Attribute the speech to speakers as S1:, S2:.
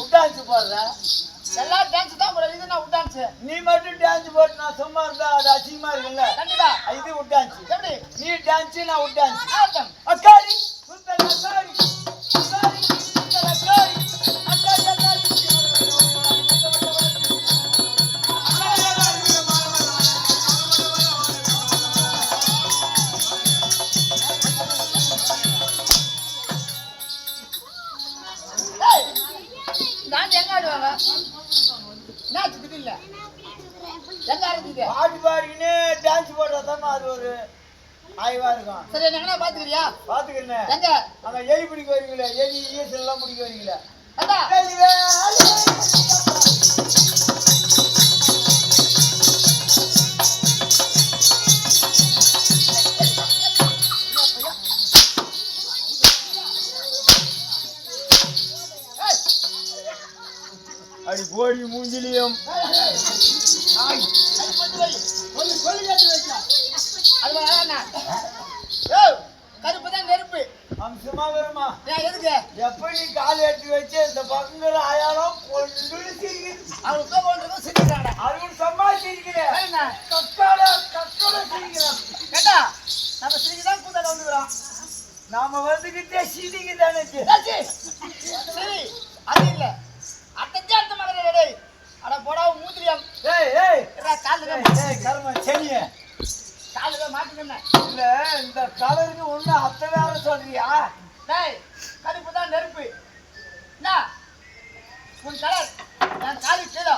S1: உட்டான்ஸ் போடுற
S2: எல்லாம் டான்ஸ் தான் போடுற இது நான் உட்டான்ஸ்
S1: நீ மட்டும் டான்ஸ் போட்டு நான் சும்மா இருந்தா அது அசிங்கமா இருக்குல்ல
S2: கண்டிப்பா
S1: இது உட்டான்ஸ்
S2: எப்படி
S1: நீ டான்ஸ் நான் உட்டான்ஸ்
S2: ஆட்டம்
S1: அக்காரி சுத்தல அக்காரி அக்காரி சுத்தல அக்காரி அக்காரி அக்காரி
S2: நான் எங்க ஆடுவாங்க நாச்சுக்கு இல்ல எங்க ஆடுறீங்க
S1: பாட்டு பாடிக்கினே டான்ஸ் போடுறதாமா அது ஒரு ஆய்வா இருக்கும்
S2: சரி என்ன பாத்துக்கிறியா
S1: பாத்துக்கிறேன்
S2: எங்க
S1: அங்க எலி பிடிக்க வரீங்களே எலி ஈசல் எல்லாம் பிடிக்க வரீங்களே
S2: அடா
S1: அடி போடி மூஞ்சிலியும்
S2: கருப்பு தான் நெருப்பு
S1: அம்சமா வருமா
S2: எதுக்கு
S1: எப்ப நீ கால் எடுத்து வச்சு இந்த பக்கங்கள் ஆயாலும்
S2: அவனுக்கு போன்றதும் சிரிக்கிறாங்க
S1: அவனுக்கு சம்பாதிச்சிருக்கிறேன் கத்தால சிரிக்கிறான்
S2: கேட்டா நம்ம சிரிக்குதான் கூத்தாட வந்துக்கிறோம்
S1: நாம வந்துகிட்டே சீடிங்க தானே
S2: சரி அது இல்ல அட்டஞ்சா அர்த்த மகனே அட போடா மூத்திரியம்
S1: கர்ம செடிய
S2: காலுக்கு மாட்டுங்க
S1: இல்ல இந்த கலருக்கு ஒண்ணு அத்தை வேற சொல்றியா
S2: டேய் கருப்பு தான் நெருப்பு என்ன உன் கலர் நான் காலு கீழே